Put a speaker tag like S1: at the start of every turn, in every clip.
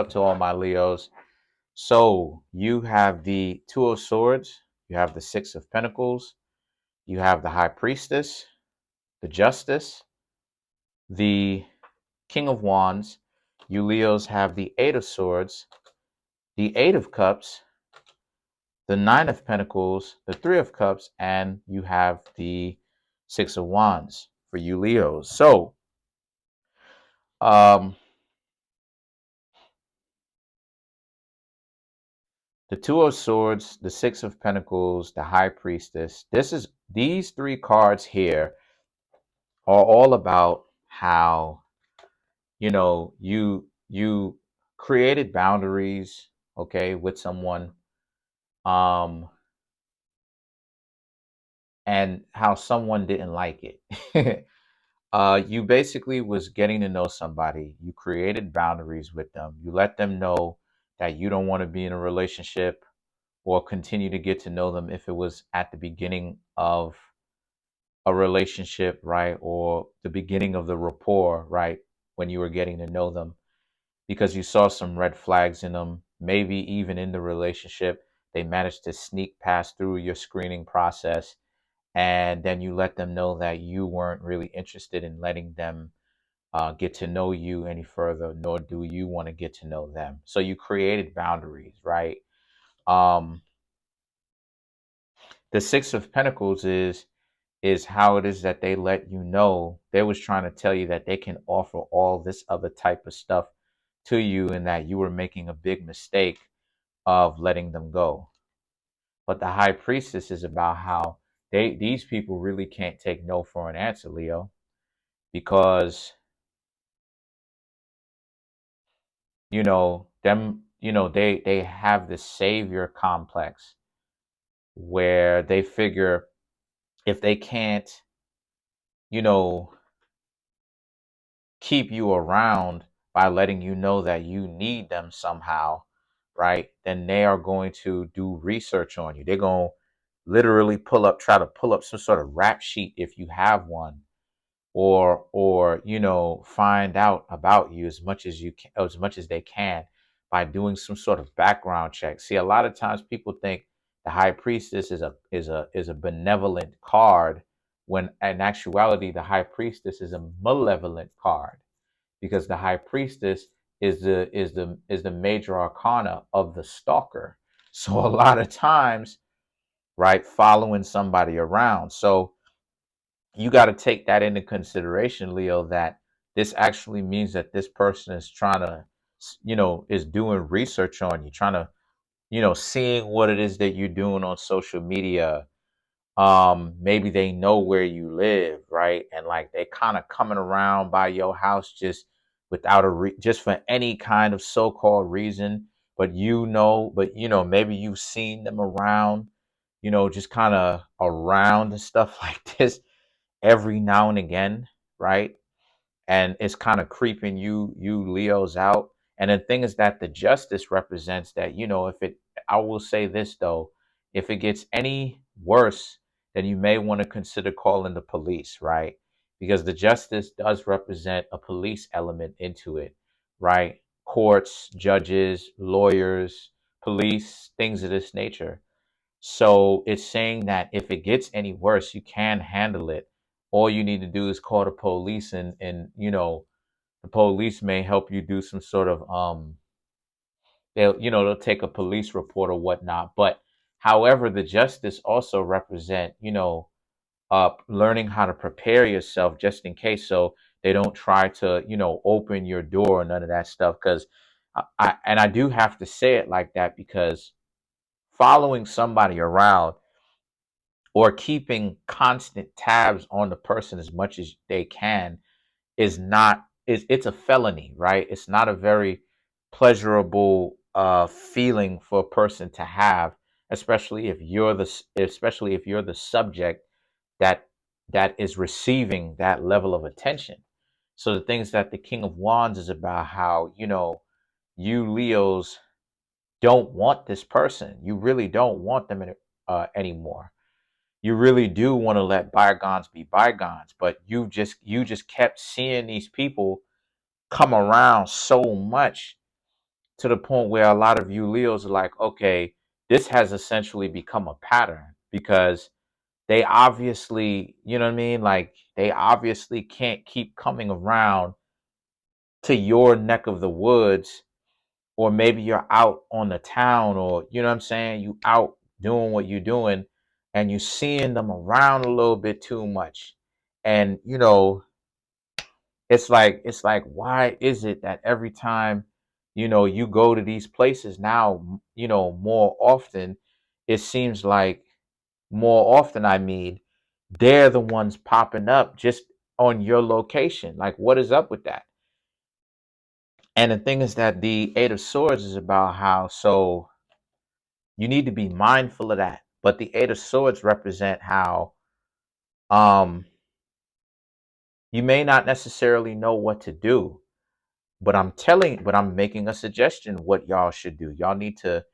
S1: Up to all my Leos. So you have the Two of Swords, you have the Six of Pentacles, you have the High Priestess, the Justice, the King of Wands. You Leos have the Eight of Swords, the Eight of Cups, the Nine of Pentacles, the Three of Cups, and you have the Six of Wands for you Leos. So, the Two of Swords, the Six of Pentacles, the High Priestess. These three cards here are all about how you created boundaries, okay, with someone, um, and how someone didn't like it. You basically was getting to know somebody. You created boundaries with them. You let them know that you don't want to be in a relationship or continue to get to know them if it was at the beginning of a relationship, right? Or the beginning of the rapport, right? When you were getting to know them, because you saw some red flags in them. Maybe even in the relationship, they managed to sneak past through your screening process. And then you let them know that you weren't really interested in letting them get to know you any further, nor do you want to get to know them. So you created boundaries, right? Um, the Six of Pentacles is how it is that they let you know. They was trying to tell you that they can offer all this other type of stuff to you, and that you were making a big mistake of letting them go. But the High Priestess is about how these people really can't take no for an answer, Leo, because they have this savior complex where they figure if they can't, you know, keep you around by letting you know that you need them somehow, right? Then they are going to do research on you. They're going to literally try to pull up some sort of rap sheet if you have one, or find out about you as much as as much as they can by doing some sort of background check. See, a lot of times people think the High Priestess is a benevolent card, when in actuality the High Priestess is a malevolent card, because the High Priestess is the major arcana of the stalker. So a lot of times, right, following somebody around. So you got to take that into consideration, Leo, that this actually means that this person is trying to, is doing research on you, trying to, seeing what it is that you're doing on social media. Maybe they know where you live, right? And like they kind of coming around by your house just without just for any kind of so-called reason. But maybe you've seen them around, just kind of around and stuff like this every now and again, right? And it's kind of creeping you Leos out. And the thing is that the Justice represents that, if it, I will say this though, if it gets any worse, then you may want to consider calling the police, right? Because the Justice does represent a police element into it, right? Courts, judges, lawyers, police, things of this nature. So it's saying that if it gets any worse, you can handle it. All you need to do is call the police, and the police may help you do some sort of they'll take a police report or whatnot. But however, the Justice also represent, learning how to prepare yourself just in case, so they don't try to, open your door or none of that stuff. Because I do have to say it like that, because following somebody around or keeping constant tabs on the person as much as they can is not is it's a felony, right? It's not a very pleasurable feeling for a person to have, especially if you're the subject that is receiving that level of attention. So the things that the King of Wands is about, how you Leos don't want this person. You really don't want them anymore. You really do want to let bygones be bygones, but you just kept seeing these people come around so much to the point where a lot of you Leos are like, okay, this has essentially become a pattern because they obviously, you know what I mean? Like they obviously can't keep coming around to your neck of the woods, or maybe you're out on the town, or you know what I'm saying? You out doing what you're doing and you're seeing them around a little bit too much. And you know, it's like why is it that every time you go to these places now, more often, it seems like more often, I mean, they're the ones popping up just on your location. Like, what is up with that? And the thing is that the Eight of Swords is about how, so you need to be mindful of that. But the Eight of Swords represent how you may not necessarily know what to do, but I'm making a suggestion what y'all should do. Y'all need to,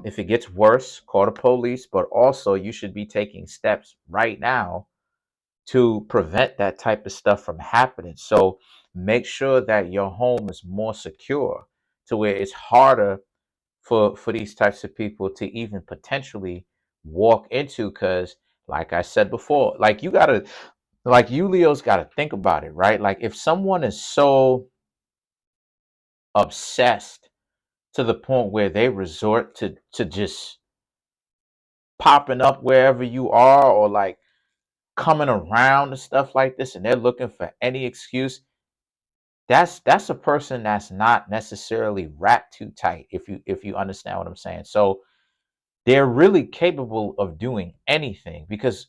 S1: if it gets worse, call the police, but also you should be taking steps right now to prevent that type of stuff from happening. So make sure that your home is more secure to where it's harder for these types of people to even potentially walk into. Because like I said before, like you Leos gotta think about it, right? Like if someone is so obsessed to the point where they resort to just popping up wherever you are, or like coming around and stuff like this, and they're looking for any excuse, that's a person that's not necessarily wrapped too tight, if you understand what I'm saying. So they're really capable of doing anything because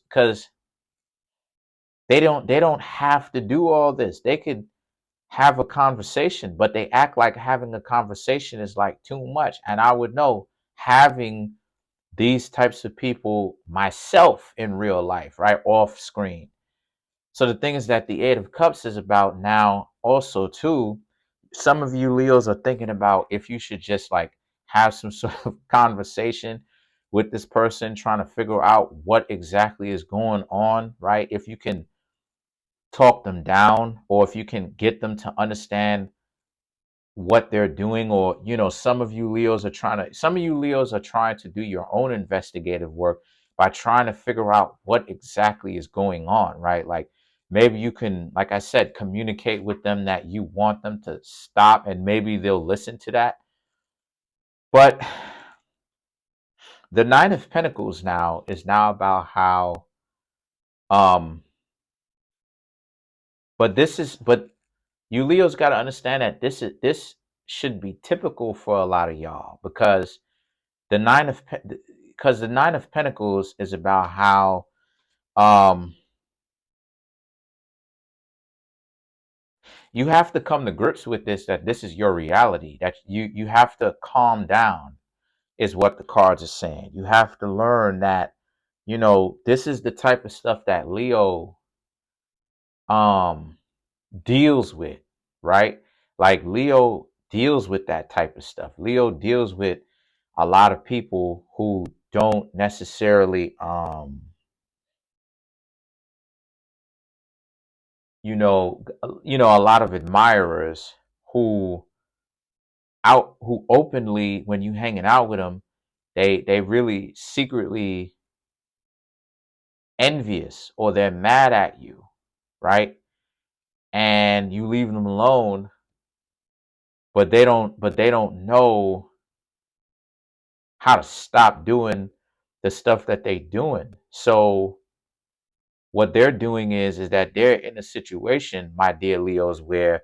S1: they don't have to do all this. They could have a conversation, but they act like having a conversation is like too much. And I would know, having these types of people myself in real life, right, off screen. So the thing is that the Eight of Cups is about now also too. Some of you Leos are thinking about if you should just like have some sort of conversation with this person, trying to figure out what exactly is going on, right? If you can talk them down, or if you can get them to understand what they're doing, or some of you Leos are trying to do your own investigative work by trying to figure out what exactly is going on, right? Like maybe you can, like I said, communicate with them that you want them to stop, and maybe they'll listen to that. But the Nine of Pentacles now is now about how um but you Leos got to understand that this should be typical for a lot of y'all, because the Nine of Pentacles is about how um you have to come to grips with this, that this is your reality, that you have to calm down, is what the cards are saying. You have to learn that this is the type of stuff that Leo um deals with, right? Like Leo deals with that type of stuff. Leo deals with a lot of people who don't necessarily a lot of admirers who who openly, when you hanging out with them, they really secretly envious, or they're mad at you, right? And you leave them alone, but they don't know how to stop doing the stuff that they doing. So what they're doing is that they're in a situation, my dear Leos, where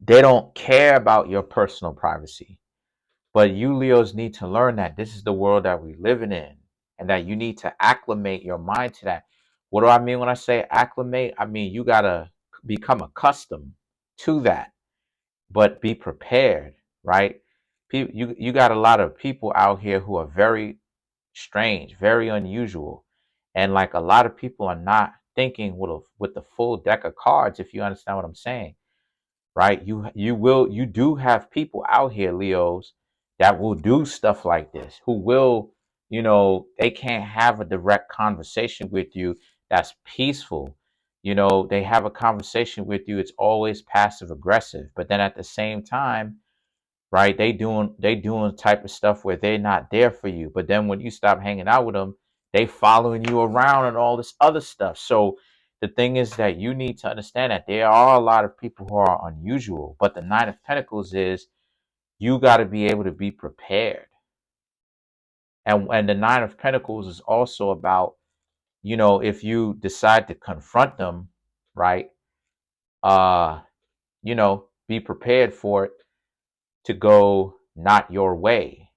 S1: they don't care about your personal privacy. But you Leos need to learn that this is the world that we're living in, and that you need to acclimate your mind to that. What do I mean when I say acclimate? I mean you gotta become accustomed to that, but be prepared, right? You got a lot of people out here who are very strange, very unusual, and like a lot of people are not thinking with the full deck of cards. If you understand what I'm saying, right? You do have people out here, Leos, that will do stuff like this, who will, they can't have a direct conversation with you that's peaceful. They have a conversation with you, it's always passive aggressive. But then at the same time, right? They doing type of stuff where they're not there for you. But then when you stop hanging out with them, they following you around and all this other stuff. So the thing is that you need to understand that there are a lot of people who are unusual. But the Nine of Pentacles is you got to be able to be prepared. And the Nine of Pentacles is also about, if you decide to confront them, right? Uh, be prepared for it to go not your way,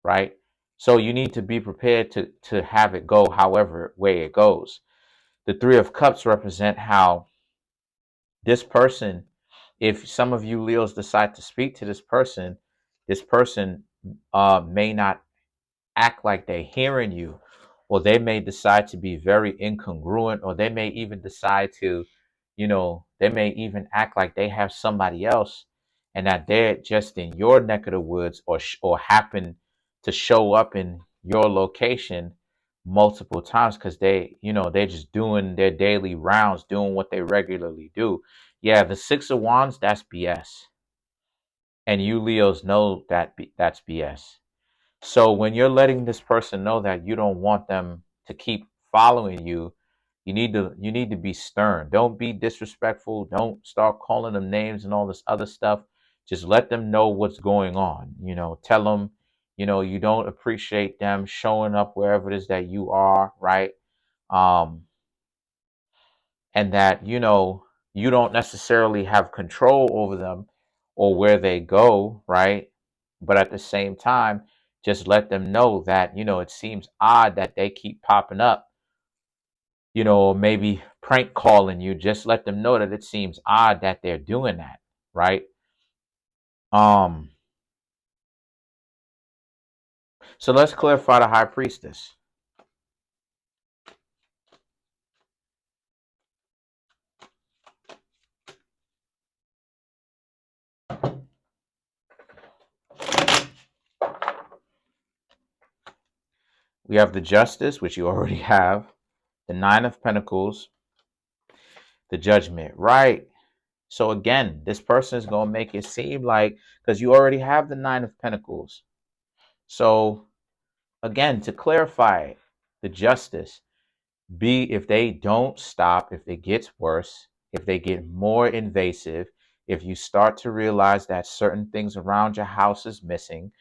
S1: right? So you need to be prepared to have it go however way it goes. The Three of Cups represent how this person, if some of you Leos decide to speak to this person may not act like they're hearing you, or they may decide to be very incongruent, or they may even decide to, they may even act like they have somebody else and that they're just in your neck of the woods, or happen to show up in your location multiple times because they're just doing their daily rounds, doing what they regularly do. Yeah, the Six of Wands, that's BS. And you Leos know that that's BS. So when you're letting this person know that you don't want them to keep following you, you need to be stern. Don't be disrespectful. Don't start calling them names and all this other stuff. Just let them know what's going on. Tell them, you don't appreciate them showing up wherever it is that you are, right? Um, and that you don't necessarily have control over them or where they go, right? But at the same time, just let them know that it seems odd that they keep popping up, or maybe prank calling you. Just let them know that it seems odd that they're doing that, right? um so let's clarify the High Priestess. We have the Justice, which you already have, the Nine of Pentacles, the Judgment, right? So again, this person is going to make it seem like, because you already have the Nine of Pentacles. So again, to clarify the Justice, if they don't stop, if it gets worse, if they get more invasive, if you start to realize that certain things around your house is missing,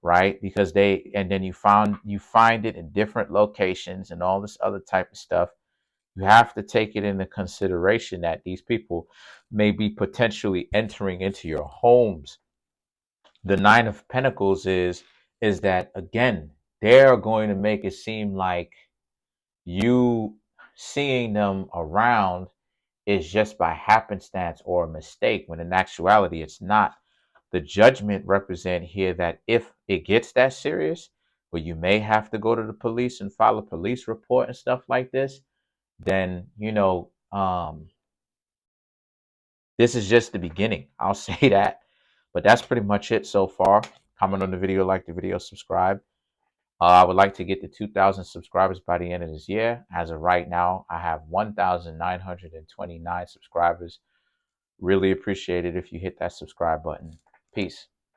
S1: right? And then you find it in different locations and all this other type of stuff. You have to take it into consideration that these people may be potentially entering into your homes. The Nine of Pentacles is that, again, they're going to make it seem like you seeing them around is just by happenstance or a mistake, when in actuality it's not. The Judgment represent here that if it gets that serious, where you may have to go to the police and file a police report and stuff like this, then this is just the beginning. I'll say that. But that's pretty much it so far. Comment on the video, like the video, subscribe. I would like to get to 2,000 subscribers by the end of this year. As of right now, I have 1,929 subscribers. Really appreciate it if you hit that subscribe button. Peace.